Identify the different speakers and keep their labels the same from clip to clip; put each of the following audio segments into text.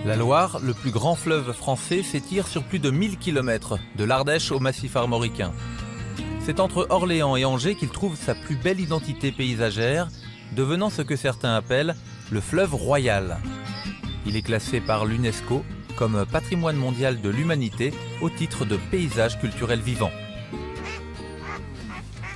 Speaker 1: La Loire, le plus grand fleuve français, s'étire sur plus de 1000 km, de l'Ardèche au massif armoricain. C'est entre Orléans et Angers qu'il trouve sa plus belle identité paysagère, devenant ce que certains appellent le fleuve royal. Il est classé par l'UNESCO comme patrimoine mondial de l'humanité au titre de paysage culturel vivant.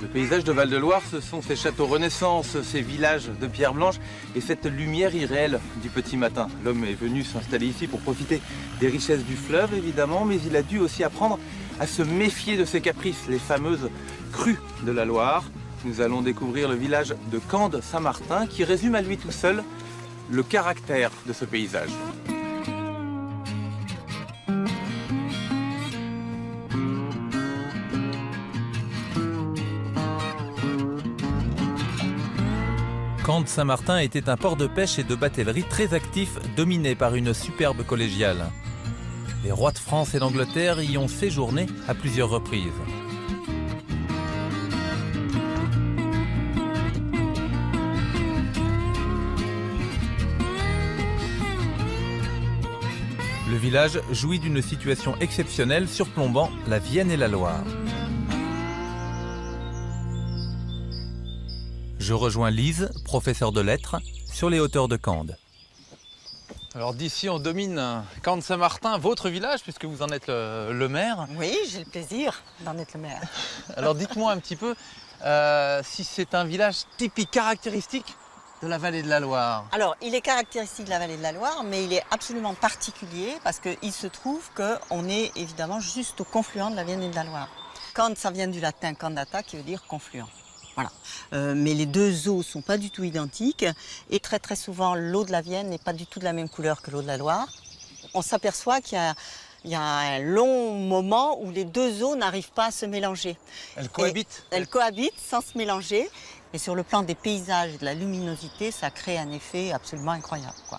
Speaker 2: Le paysage de Val-de-Loire, ce sont ces châteaux Renaissance, ces villages de pierre blanche et cette lumière irréelle du petit matin. L'homme est venu s'installer ici pour profiter des richesses du fleuve, évidemment, mais il a dû aussi apprendre à se méfier de ses caprices, les fameuses crues de la Loire. Nous allons découvrir le village de Cande-Saint-Martin qui résume à lui tout seul le caractère de ce paysage.
Speaker 1: Cande-Saint-Martin était un port de pêche et de batellerie très actif, dominé par une superbe collégiale. Les rois de France et d'Angleterre y ont séjourné à plusieurs reprises. Le village jouit d'une situation exceptionnelle surplombant la Vienne et la Loire. Je rejoins Lise, professeure de lettres, sur les hauteurs de Cande. Alors d'ici on domine Cande-Saint-Martin, votre village, puisque vous en êtes le maire.
Speaker 3: Oui, j'ai le plaisir d'en être le maire.
Speaker 1: Alors dites-moi un petit peu si c'est un village typique, caractéristique de la vallée de la Loire.
Speaker 3: Alors, il est caractéristique de la vallée de la Loire, mais il est absolument particulier parce qu'il se trouve qu'on est évidemment juste au confluent de la Vienne et de la Loire. Cande, ça vient du latin candata, qui veut dire confluent. Voilà. Mais les deux eaux ne sont pas du tout identiques et très souvent l'eau de la Vienne n'est pas du tout de la même couleur que l'eau de la Loire. On s'aperçoit qu'il y a un long moment où les deux eaux n'arrivent pas à se mélanger.
Speaker 1: Elles cohabitent.
Speaker 3: Elles cohabitent sans se mélanger. Et sur le plan des paysages et de la luminosité, ça crée un effet absolument incroyable, quoi.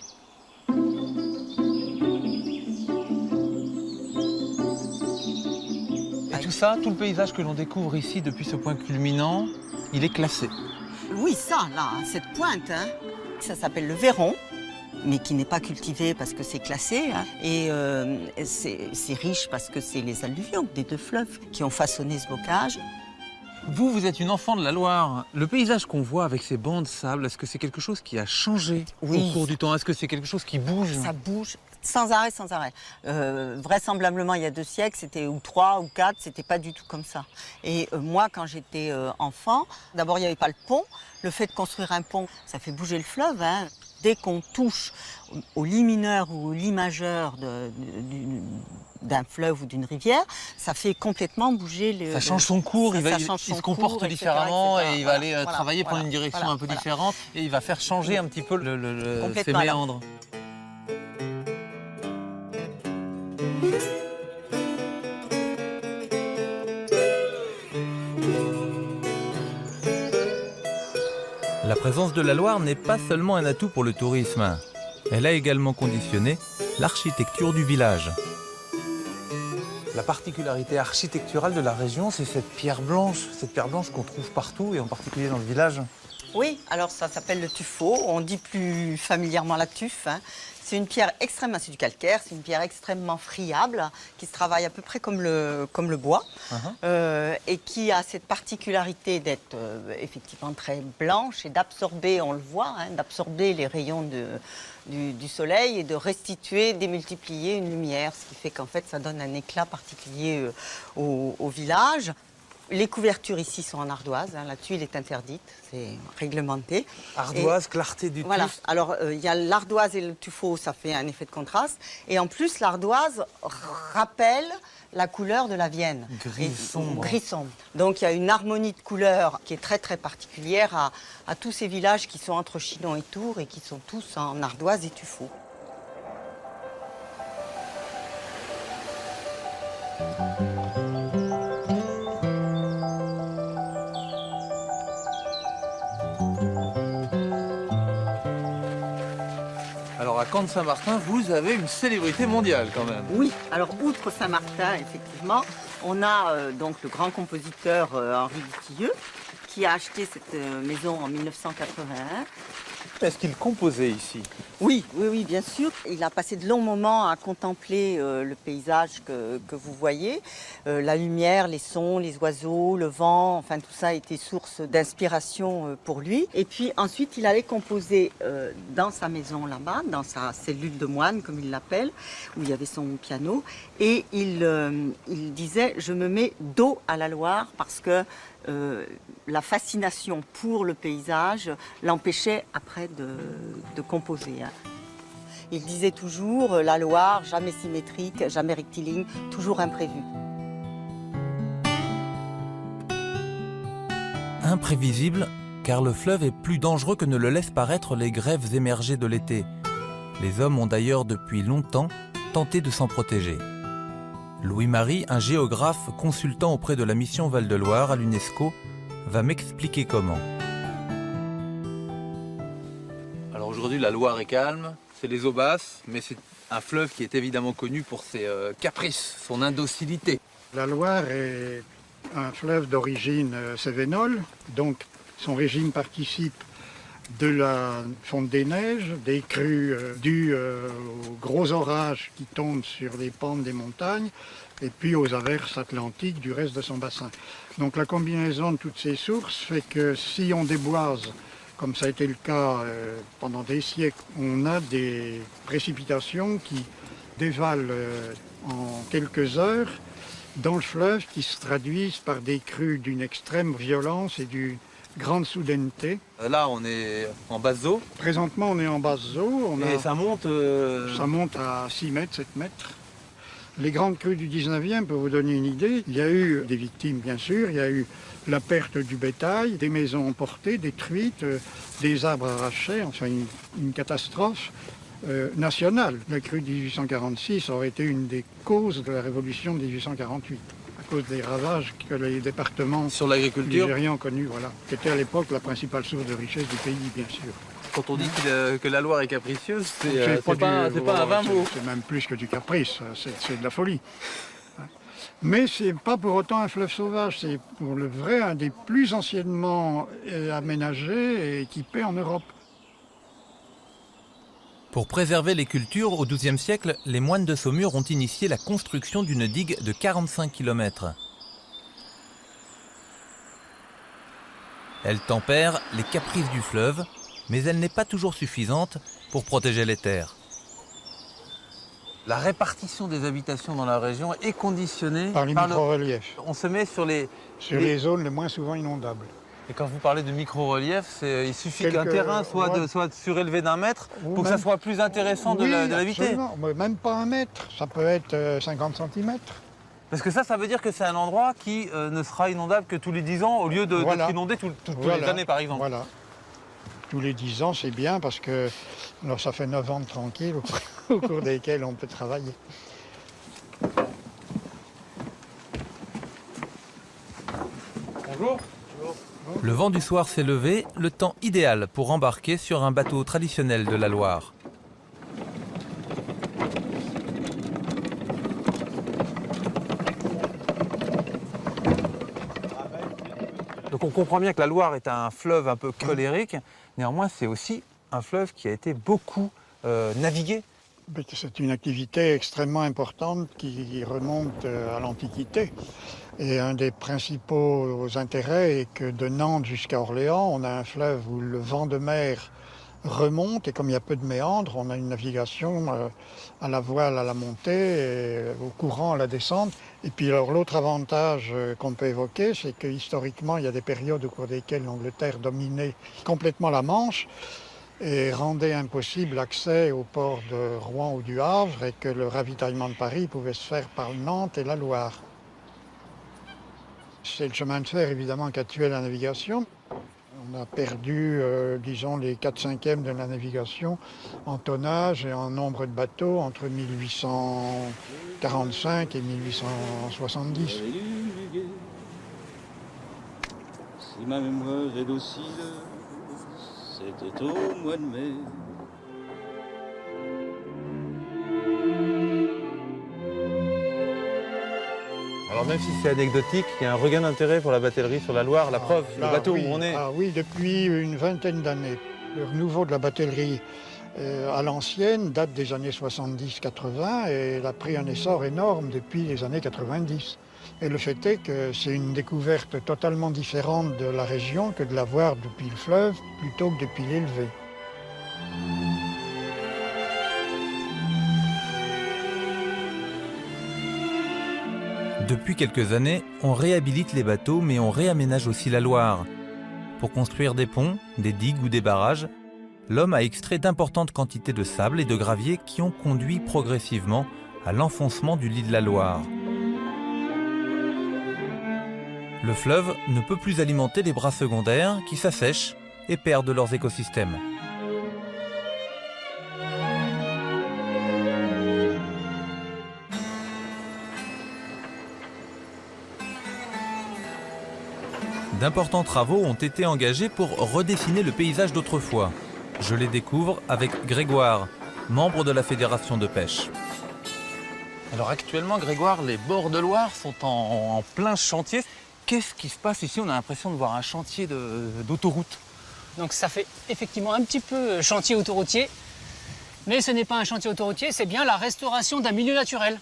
Speaker 1: Et tout ça, tout le paysage que l'on découvre ici depuis ce point culminant, il est classé.
Speaker 3: Oui, ça, là, cette pointe, hein, ça s'appelle le Véron, mais qui n'est pas cultivé parce que c'est classé. Hein, et c'est riche parce que c'est les alluvions des deux fleuves qui ont façonné ce bocage.
Speaker 1: Vous êtes une enfant de la Loire. Le paysage qu'on voit avec ces bancs de sable, est-ce que c'est quelque chose qui a changé au cours du temps? Est-ce que c'est quelque chose qui bouge?
Speaker 3: Ça bouge sans arrêt, sans arrêt. Vraisemblablement, il y a 2 siècles, c'était ou 3 ou 4, c'était pas du tout comme ça. Et moi, quand j'étais enfant, d'abord, il n'y avait pas le pont. Le fait de construire un pont, ça fait bouger le fleuve. Hein. Dès qu'on touche au lit mineur ou au lit majeur d'un fleuve ou d'une rivière, ça fait complètement bouger le...
Speaker 1: Ça change son cours, il se comporte différemment
Speaker 3: etc.
Speaker 1: et il va aller travailler, prendre une direction un peu différente et il va faire changer un petit peu ses méandres. La présence de la Loire n'est pas seulement un atout pour le tourisme. Elle a également conditionné l'architecture du village. La particularité architecturale de la région, c'est cette pierre blanche qu'on trouve partout et en particulier dans le village.
Speaker 3: Oui, alors ça s'appelle le tuffeau, on dit plus familièrement la tuffe. Hein. C'est une pierre extrêmement, c'est du calcaire, c'est une pierre extrêmement friable qui se travaille à peu près comme le bois et qui a cette particularité d'être effectivement très blanche et d'absorber, on le voit, hein, d'absorber les rayons du soleil et de restituer, démultiplier une lumière, ce qui fait qu'en fait ça donne un éclat particulier au village. Les couvertures ici sont en ardoise, hein, la tuile est interdite, c'est réglementé.
Speaker 1: Ardoise, clarté du
Speaker 3: voilà.
Speaker 1: tuf.
Speaker 3: Alors il y a l'ardoise et le tuffeau, ça fait un effet de contraste. Et en plus, l'ardoise rappelle la couleur de la Vienne.
Speaker 1: Gris sombre.
Speaker 3: Gris sombre. Donc il y a une harmonie de couleurs qui est très particulière à tous ces villages qui sont entre Chinon et Tours et qui sont tous en ardoise et tuffeau.
Speaker 1: Alors à Cande-Saint-Martin, vous avez une célébrité mondiale quand même.
Speaker 3: Oui, alors outre Saint-Martin, effectivement, on a donc le grand compositeur Henri Dutilleux qui a acheté cette maison en 1981
Speaker 2: mais est-ce qu'il composait ici?
Speaker 3: Oui, oui, oui, bien sûr. Il a passé de longs moments à contempler le paysage que vous voyez. La lumière, les sons, les oiseaux, le vent, enfin tout ça a été source d'inspiration pour lui. Et puis ensuite, il allait composer dans sa maison là-bas, dans sa cellule de moine, comme il l'appelle, où il y avait son piano. Et il disait, je me mets dos à la Loire parce que la fascination pour le paysage l'empêchait après de composer. Il disait toujours, la Loire, jamais symétrique, jamais rectiligne, toujours imprévu.
Speaker 1: Imprévisible, car le fleuve est plus dangereux que ne le laissent paraître les grèves émergées de l'été. Les hommes ont d'ailleurs depuis longtemps tenté de s'en protéger. Louis-Marie, un géographe consultant auprès de la mission Val-de-Loire à l'UNESCO, va m'expliquer comment.
Speaker 2: Alors aujourd'hui, la Loire est calme, c'est les eaux basses, mais c'est un fleuve qui est évidemment connu pour ses caprices, son indocilité.
Speaker 4: La Loire est un fleuve d'origine cévénole, donc son régime participe de la fonte des neiges, des crues dues aux gros orages qui tombent sur les pentes des montagnes, et puis aux averses atlantiques du reste de son bassin. Donc la combinaison de toutes ces sources fait que si on déboise, comme ça a été le cas pendant des siècles, on a des précipitations qui dévalent en quelques heures dans le fleuve, qui se traduisent par des crues d'une extrême violence et d'une grande soudaineté.
Speaker 2: Là, on est en basse eau.
Speaker 4: Présentement, on est en basse eau.
Speaker 2: Et ça monte
Speaker 4: Ça monte à 6 mètres, 7 mètres. Les grandes crues du 19e, pour vous donner une idée, il y a eu des victimes, bien sûr. Il y a eu la perte du bétail, des maisons emportées, détruites, des arbres arrachés, enfin une catastrophe nationale. La crue de 1846 aurait été une des causes de la révolution de 1848. À cause des ravages que les départements
Speaker 2: sur l'agriculture
Speaker 4: nigérians ont connus, voilà, qui était à l'époque la principale source de richesse du pays, bien sûr.
Speaker 2: Quand on dit que la Loire est capricieuse, c'est
Speaker 4: pas
Speaker 2: pas un vain mot.
Speaker 4: C'est même plus que du caprice, c'est de la folie. Mais c'est pas pour autant un fleuve sauvage, c'est pour le vrai un des plus anciennement aménagés et équipés en Europe.
Speaker 1: Pour préserver les cultures, au XIIe siècle, les moines de Saumur ont initié la construction d'une digue de 45 km. Elle tempère les caprices du fleuve, mais elle n'est pas toujours suffisante pour protéger les terres.
Speaker 2: La répartition des habitations dans la région est conditionnée
Speaker 4: Par les micro-reliefs.
Speaker 2: On se met sur les
Speaker 4: zones les moins souvent inondables.
Speaker 2: Et quand vous parlez de micro-relief, il suffit qu'un terrain soit surélevé d'1 mètre pour que ça soit plus intéressant de l'habiter.
Speaker 4: Même pas 1 mètre, ça peut être 50 cm.
Speaker 2: Parce que ça veut dire que c'est un endroit qui ne sera inondable que tous les 10 ans au lieu d'être inondé toutes les années par exemple.
Speaker 4: Voilà. Tous les 10 ans, c'est bien parce que alors, ça fait 9 ans de tranquille au cours desquels on peut travailler.
Speaker 2: Bonjour.
Speaker 1: Le vent du soir s'est levé, le temps idéal pour embarquer sur un bateau traditionnel de la Loire.
Speaker 2: Donc on comprend bien que la Loire est un fleuve un peu colérique, néanmoins c'est aussi un fleuve qui a été beaucoup navigué.
Speaker 4: C'est une activité extrêmement importante qui remonte à l'Antiquité. Et un des principaux intérêts est que de Nantes jusqu'à Orléans, on a un fleuve où le vent de mer remonte et comme il y a peu de méandres, on a une navigation à la voile à la montée et au courant à la descente. Et puis alors l'autre avantage qu'on peut évoquer, c'est que historiquement, il y a des périodes au cours desquelles l'Angleterre dominait complètement la Manche et rendait impossible l'accès au port de Rouen ou du Havre et que le ravitaillement de Paris pouvait se faire par Nantes et la Loire. C'est le chemin de fer évidemment qui a tué la navigation. On a perdu, disons, les 4/5e de la navigation en tonnage et en nombre de bateaux entre 1845 et 1870.
Speaker 5: Si ma mémoire est docile, c'était au mois de mai.
Speaker 2: Alors même si c'est anecdotique, il y a un regain d'intérêt pour la batellerie sur la Loire, la preuve, le bateau où on est.
Speaker 4: Ah oui, depuis une vingtaine d'années. Le renouveau de la batellerie à l'ancienne date des années 70-80 et elle a pris un essor énorme depuis les années 90. Et le fait est que c'est une découverte totalement différente de la région que de la voir depuis le fleuve plutôt que depuis l'élevé.
Speaker 1: Depuis quelques années, on réhabilite les bateaux mais on réaménage aussi la Loire. Pour construire des ponts, des digues ou des barrages, l'homme a extrait d'importantes quantités de sable et de gravier qui ont conduit progressivement à l'enfoncement du lit de la Loire. Le fleuve ne peut plus alimenter les bras secondaires qui s'assèchent et perdent leurs écosystèmes. D'importants travaux ont été engagés pour redessiner le paysage d'autrefois. Je les découvre avec Grégoire, membre de la Fédération de pêche.
Speaker 2: Alors actuellement, Grégoire, les bords de Loire sont en plein chantier. Qu'est-ce qui se passe ici? On a l'impression de voir un chantier d'autoroute.
Speaker 6: Donc ça fait effectivement un petit peu chantier autoroutier, mais ce n'est pas un chantier autoroutier, c'est bien la restauration d'un milieu naturel.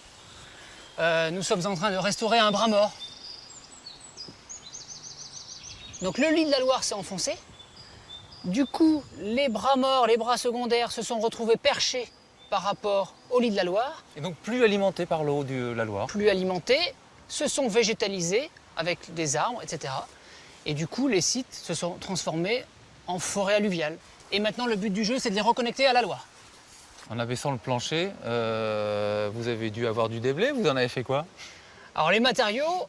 Speaker 6: Nous sommes en train de restaurer un bras mort. Donc le lit de la Loire s'est enfoncé. Du coup, les bras morts, les bras secondaires se sont retrouvés perchés par rapport au lit de la Loire.
Speaker 2: Et donc plus alimenté par l'eau de la Loire.
Speaker 6: Plus alimentés, se sont végétalisés avec des arbres, etc. Et du coup, les sites se sont transformés en forêt alluviale. Et maintenant, le but du jeu, c'est de les reconnecter à la Loire.
Speaker 2: En abaissant le plancher, vous avez dû avoir du déblai. Vous en avez fait quoi?
Speaker 6: Alors les matériaux,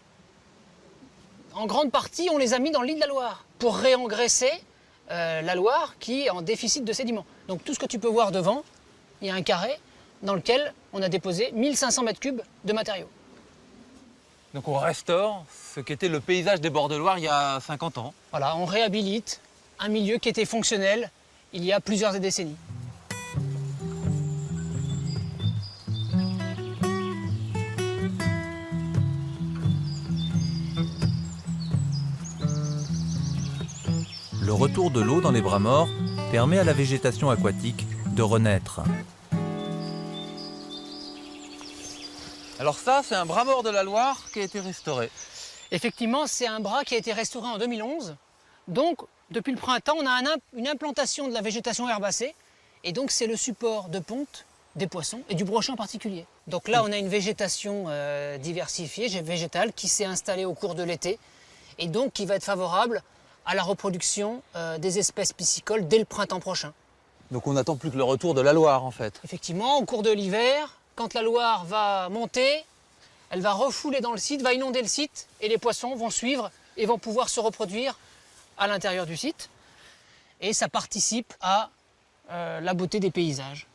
Speaker 6: en grande partie, on les a mis dans le lit de la Loire pour réengraisser la Loire qui est en déficit de sédiments. Donc tout ce que tu peux voir devant, il y a un carré dans lequel on a déposé 1500 mètres cubes de matériaux.
Speaker 2: Donc on restaure ce qu'était le paysage des bords de Loire il y a 50 ans.
Speaker 6: Voilà, on réhabilite un milieu qui était fonctionnel il y a plusieurs décennies.
Speaker 1: Le retour de l'eau dans les bras morts permet à la végétation aquatique de renaître.
Speaker 2: Alors ça, c'est un bras mort de la Loire qui a été restauré.
Speaker 6: Effectivement, c'est un bras qui a été restauré en 2011. Donc, depuis le printemps, on a une implantation de la végétation herbacée. Et donc, c'est le support de ponte des poissons et du brochet en particulier. Donc là, on a une végétation diversifiée, végétale, qui s'est installée au cours de l'été. Et donc, qui va être favorable à la reproduction des espèces piscicoles dès le printemps prochain.
Speaker 2: Donc on n'attend plus que le retour de la Loire, en fait.
Speaker 6: Effectivement, au cours de l'hiver, quand la Loire va monter, elle va refouler dans le site, va inonder le site, et les poissons vont suivre et vont pouvoir se reproduire à l'intérieur du site. Et ça participe à la beauté des paysages.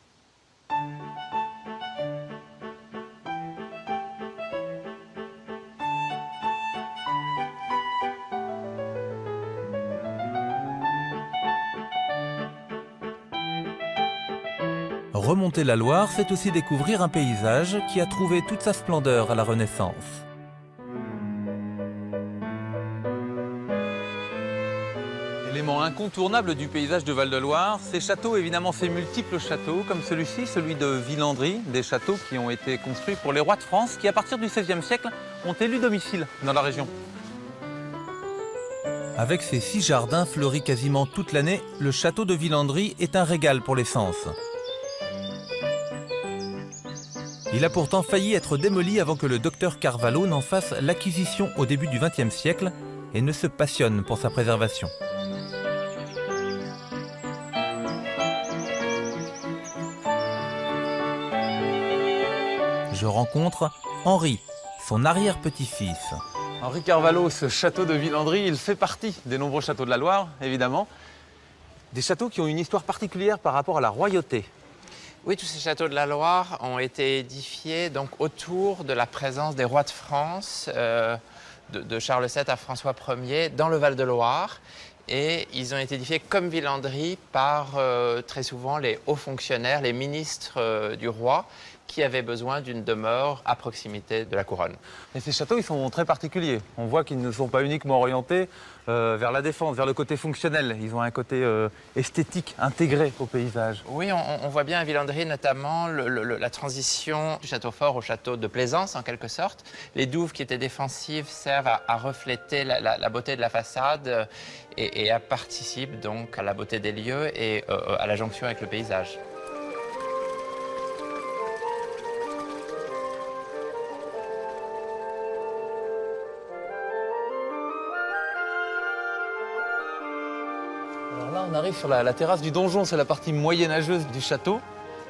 Speaker 1: Remonter la Loire, c'est aussi découvrir un paysage qui a trouvé toute sa splendeur à la Renaissance.
Speaker 2: Élément incontournable du paysage de Val-de-Loire, ces châteaux, évidemment ces multiples châteaux, comme celui-ci, celui de Villandry, des châteaux qui ont été construits pour les rois de France, qui à partir du XVIe siècle ont élu domicile dans la région.
Speaker 1: Avec ses 6 jardins fleuris quasiment toute l'année, le château de Villandry est un régal pour les sens. Il a pourtant failli être démoli avant que le docteur Carvalho n'en fasse l'acquisition au début du XXe siècle et ne se passionne pour sa préservation. Je rencontre Henri, son arrière-petit-fils.
Speaker 2: Henri Carvalho, ce château de Villandry, il fait partie des nombreux châteaux de la Loire, évidemment. Des châteaux qui ont une histoire particulière par rapport à la royauté.
Speaker 7: Oui, tous ces châteaux de la Loire ont été édifiés donc, autour de la présence des rois de France, de Charles VII à François Ier, dans le Val-de-Loire. Et ils ont été édifiés comme Villandry par très souvent les hauts fonctionnaires, les ministres du roi, qui avaient besoin d'une demeure à proximité de la couronne.
Speaker 2: Et ces châteaux, ils sont très particuliers. On voit qu'ils ne sont pas uniquement orientés vers la défense, vers le côté fonctionnel. Ils ont un côté esthétique intégré au paysage.
Speaker 7: Oui, on voit bien à Villandry notamment la transition du château fort au château de plaisance en quelque sorte. Les douves qui étaient défensives servent à refléter la beauté de la façade et participent donc à la beauté des lieux et à la jonction avec le paysage.
Speaker 2: Alors là, on arrive sur la terrasse du donjon, c'est la partie moyenâgeuse du château.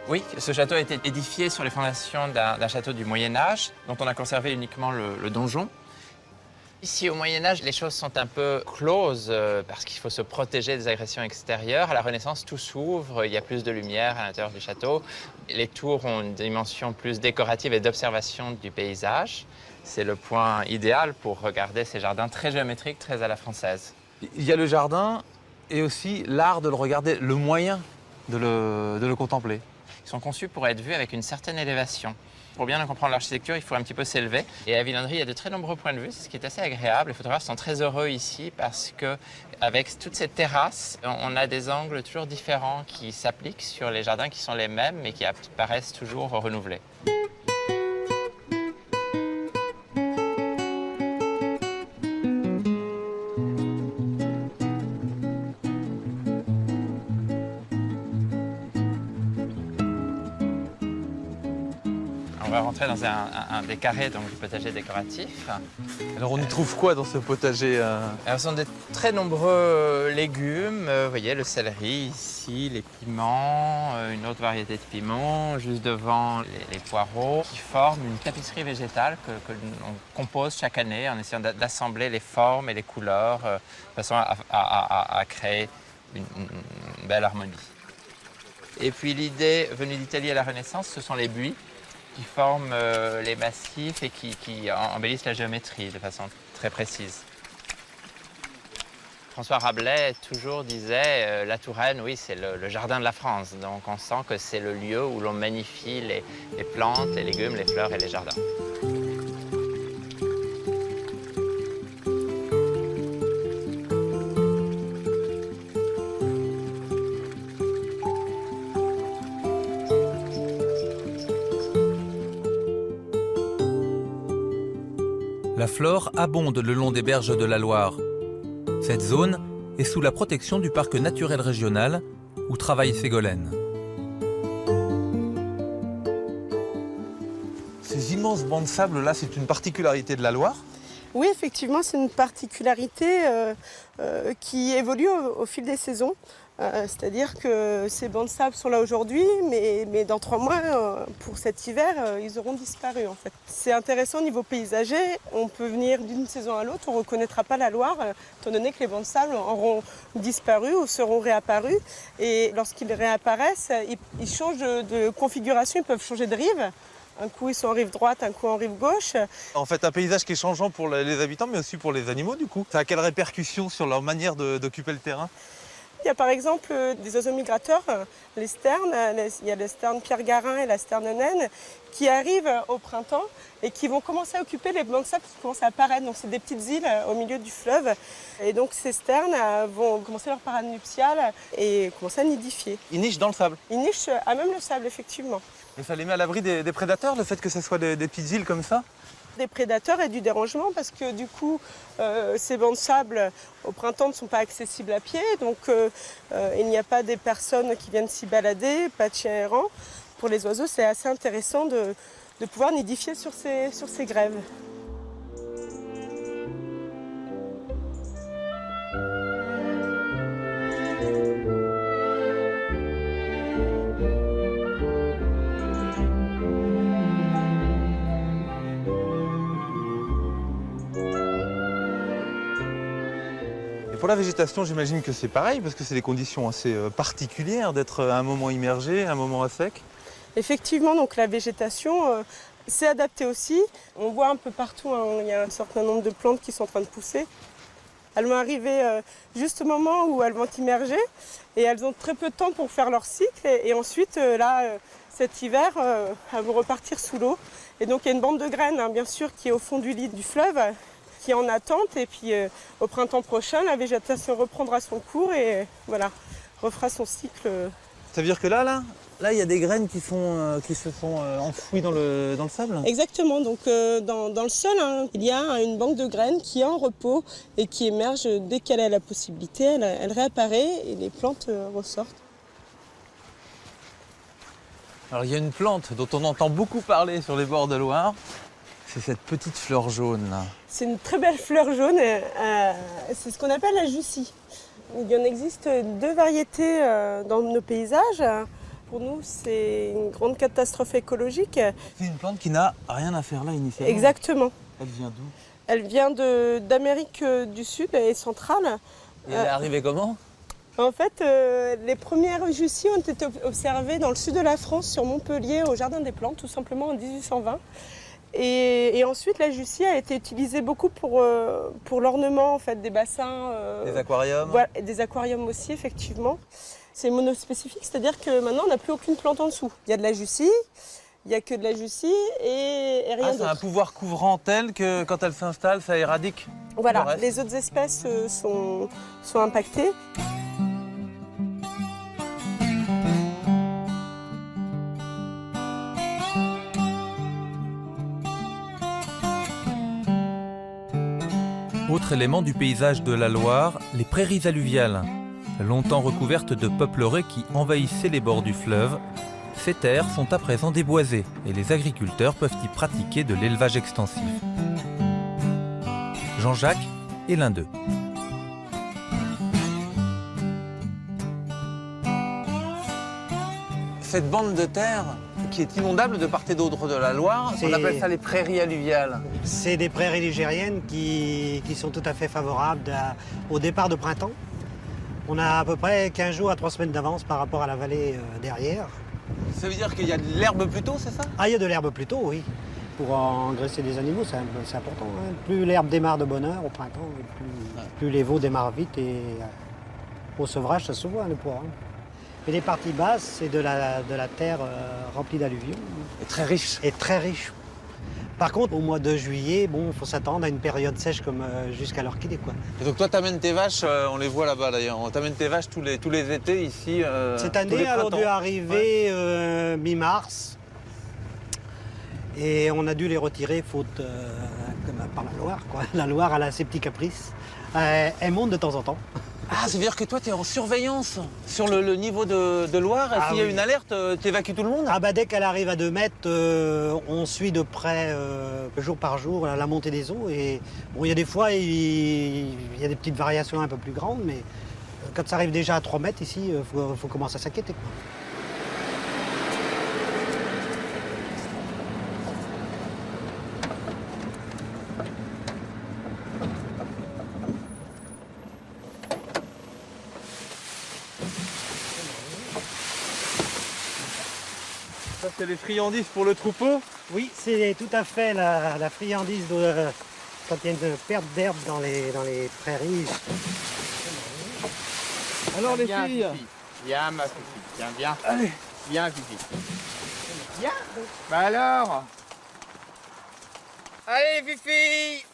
Speaker 7: Oui, ce château a été édifié sur les fondations d'un château du Moyen-Âge, dont on a conservé uniquement le donjon. Ici, au Moyen-Âge, les choses sont un peu closes parce qu'il faut se protéger des agressions extérieures. À la Renaissance, tout s'ouvre, il y a plus de lumière à l'intérieur du château. Les tours ont une dimension plus décorative et d'observation du paysage. C'est le point idéal pour regarder ces jardins très géométriques, très à la française.
Speaker 2: Il y a le jardin et aussi l'art de le regarder, le moyen de le contempler.
Speaker 7: Ils sont conçus pour être vus avec une certaine élévation. Pour bien comprendre l'architecture, il faut un petit peu s'élever. Et à Villandry, il y a de très nombreux points de vue, c'est ce qui est assez agréable. Les photographes sont très heureux ici parce qu'avec toutes ces terrasses, on a des angles toujours différents qui s'appliquent sur les jardins qui sont les mêmes mais qui paraissent toujours renouvelés. On va rentrer dans un des carrés donc, du potager décoratif.
Speaker 2: Alors on y trouve quoi dans ce potager
Speaker 7: Alors, ce sont de très nombreux légumes. Vous voyez le céleri ici, les piments, une autre variété de piments, juste devant les poireaux, qui forment une tapisserie végétale que l'on compose chaque année en essayant d'assembler les formes et les couleurs de façon à créer une belle harmonie. Et puis l'idée venue d'Italie à la Renaissance, ce sont les buis qui forment les massifs et qui embellissent la géométrie de façon très précise. François Rabelais toujours disait la Touraine, oui, c'est le jardin de la France. Donc on sent que c'est le lieu où l'on magnifie les plantes, les légumes, les fleurs et les jardins.
Speaker 1: La flore abonde le long des berges de la Loire. Cette zone est sous la protection du parc naturel régional où travaille Ségolène.
Speaker 2: Ces immenses bancs de sable là, c'est une particularité de la Loire.
Speaker 8: Oui, effectivement, c'est une particularité qui évolue au fil des saisons. C'est-à-dire que ces bancs de sable sont là aujourd'hui, mais dans 3 mois, pour cet hiver, ils auront disparu en fait. C'est intéressant au niveau paysager, on peut venir d'une saison à l'autre, on ne reconnaîtra pas la Loire, étant donné que les bancs de sable auront disparu ou seront réapparus. Et lorsqu'ils réapparaissent, ils changent de configuration, ils peuvent changer de rive. Un coup, ils sont en rive droite, un coup en rive gauche.
Speaker 2: En fait, un paysage qui est changeant pour les habitants, mais aussi pour les animaux, du coup. Ça a quelle répercussion sur leur manière d'occuper le terrain ?
Speaker 8: Il y a par exemple des oiseaux migrateurs, les sternes, il y a le sterne Pierre-Garin et la sterne naine, qui arrivent au printemps et qui vont commencer à occuper les bancs de sable qui commencent à apparaître. Donc c'est des petites îles au milieu du fleuve. Et donc ces sternes vont commencer leur parade nuptiale et commencer à nidifier.
Speaker 2: Ils nichent dans le sable.
Speaker 8: Ils nichent à même le sable, effectivement.
Speaker 2: Et ça les met à l'abri des prédateurs, le fait que ce soit des petites îles comme ça ?
Speaker 8: Des prédateurs et du dérangement parce que du coup ces bancs de sable au printemps ne sont pas accessibles à pied, donc il n'y a pas des personnes qui viennent s'y balader, pas de chiens errants. Pour les oiseaux, c'est assez intéressant de pouvoir nidifier sur ces grèves.
Speaker 2: Pour la végétation, j'imagine que c'est pareil, parce que c'est des conditions assez particulières d'être à un moment immergé, à un moment à sec.
Speaker 8: Effectivement, donc la végétation, c'est adapté aussi. On voit un peu partout, il y a un certain nombre de plantes qui sont en train de pousser. Elles vont arriver juste au moment où elles vont immerger et elles ont très peu de temps pour faire leur cycle. Et ensuite, là, cet hiver, elles vont repartir sous l'eau. Et donc il y a une bande de graines, bien sûr, qui est au fond du lit du fleuve, qui est en attente. Et puis au printemps prochain, la végétation reprendra son cours et voilà, refera son cycle.
Speaker 2: Ça veut dire que là, il y a des graines qui se sont enfouies dans le sable?
Speaker 8: Exactement, donc dans le sol, il y a une banque de graines qui est en repos et qui émerge dès qu'elle a la possibilité, elle réapparaît et les plantes ressortent.
Speaker 2: Alors il y a une plante dont on entend beaucoup parler sur les bords de Loire, c'est cette petite fleur jaune là.
Speaker 8: C'est une très belle fleur jaune, c'est ce qu'on appelle la jussie. Il y en existe 2 variétés dans nos paysages. Pour nous, c'est une grande catastrophe écologique.
Speaker 2: C'est une plante qui n'a rien à faire là initialement.
Speaker 8: Exactement.
Speaker 2: Elle vient d'où?
Speaker 8: Elle vient d'Amérique du Sud et centrale.
Speaker 2: Et elle est arrivée comment?
Speaker 8: En fait, les premières jussies ont été observées dans le sud de la France, sur Montpellier, au Jardin des Plantes, tout simplement en 1820. Et ensuite, la jussie a été utilisée beaucoup pour l'ornement en fait, des bassins.
Speaker 2: Des aquariums?
Speaker 8: Voilà, et des aquariums aussi, effectivement. C'est monospécifique, c'est-à-dire que maintenant, on n'a plus aucune plante en dessous. Il y a de la jussie, il n'y a que de la jussie et rien d'autre.
Speaker 2: C'est un pouvoir couvrant tel que quand elle s'installe, ça éradique?
Speaker 8: Voilà, les autres espèces sont impactées.
Speaker 1: Autre élément du paysage de la Loire, les prairies alluviales. Longtemps recouvertes de peupleraies qui envahissaient les bords du fleuve, ces terres sont à présent déboisées et les agriculteurs peuvent y pratiquer de l'élevage extensif. Jean-Jacques est l'un d'eux.
Speaker 2: Cette bande de terre qui est inondable de part et d'autre de la Loire, on appelle ça les prairies alluviales.
Speaker 9: C'est des prairies ligériennes qui sont tout à fait favorables au départ de printemps. On a à peu près 15 jours à 3 semaines d'avance par rapport à la vallée derrière.
Speaker 2: Ça veut dire qu'il y a de l'herbe plus tôt, c'est ça?
Speaker 9: Ah, il y a de l'herbe plus tôt, oui. Pour engraisser des animaux, c'est important. Plus l'herbe démarre de bonne heure au printemps, plus les veaux démarrent vite et au sevrage, ça se voit, le poids. Et les parties basses, c'est de la terre remplie d'alluvions.
Speaker 2: Et très riche.
Speaker 9: Et très riche. Par contre, au mois de juillet, il faut s'attendre à une période sèche comme jusqu'à l'orchidée, quoi.
Speaker 2: Et donc toi, t'amènes tes vaches, on les voit là-bas d'ailleurs, t'amènes tes vaches tous les étés ici.
Speaker 9: Cette année, elle a dû arriver mi-mars. Et on a dû les retirer faute par la Loire, quoi. La Loire, elle a ses petits caprices. Elle monte de temps en temps.
Speaker 2: Ah, ça veut dire que toi, tu es en surveillance sur le niveau de Loire. Et s'il y a une alerte, tu évacues tout le monde?
Speaker 9: Ah bah, dès qu'elle arrive à 2 mètres, on suit de près, jour par jour, la montée des eaux. Et bon, il y a des fois, il y a des petites variations un peu plus grandes, mais quand ça arrive déjà à 3 mètres ici, il faut commencer à s'inquiéter, quoi.
Speaker 2: Ça, c'est les friandises pour le troupeau?
Speaker 9: Oui, c'est tout à fait la friandise quand il y a une perte d'herbe dans les prairies.
Speaker 2: Alors les filles?
Speaker 7: Viens ma Fifi, viens.
Speaker 2: Allez.
Speaker 7: Viens Fifi. Viens. Bah alors? Allez Fifi.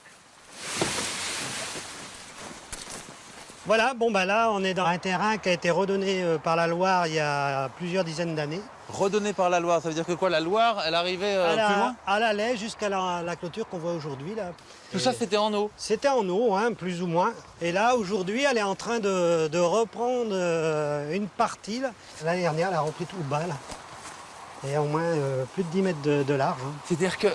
Speaker 9: Voilà, là on est dans un terrain qui a été redonné par la Loire il y a plusieurs dizaines d'années.
Speaker 2: Redonné par la Loire, ça veut dire que quoi? La Loire, elle arrivait plus loin?
Speaker 9: Elle allait jusqu'à la clôture qu'on voit aujourd'hui.
Speaker 2: Tout ça, c'était en eau?
Speaker 9: C'était en eau, plus ou moins. Et là, aujourd'hui, elle est en train de reprendre une partie. L'année dernière, elle a repris tout le bas. Là. Il y a au moins plus de 10 mètres de large.
Speaker 2: C'est-à-dire que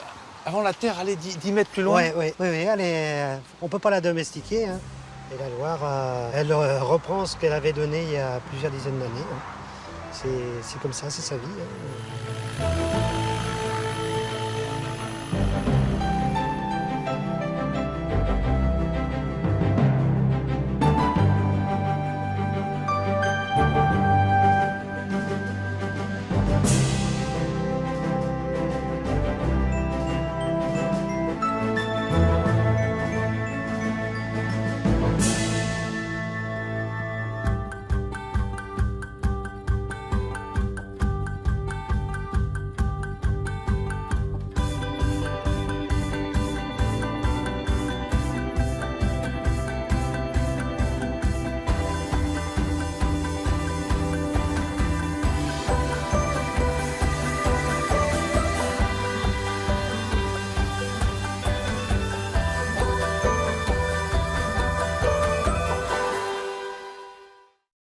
Speaker 2: avant la terre allait 10 mètres plus loin?
Speaker 9: Oui, on ne peut pas la domestiquer. Et la Loire, elle reprend ce qu'elle avait donné il y a plusieurs dizaines d'années. C'est comme ça, c'est sa vie.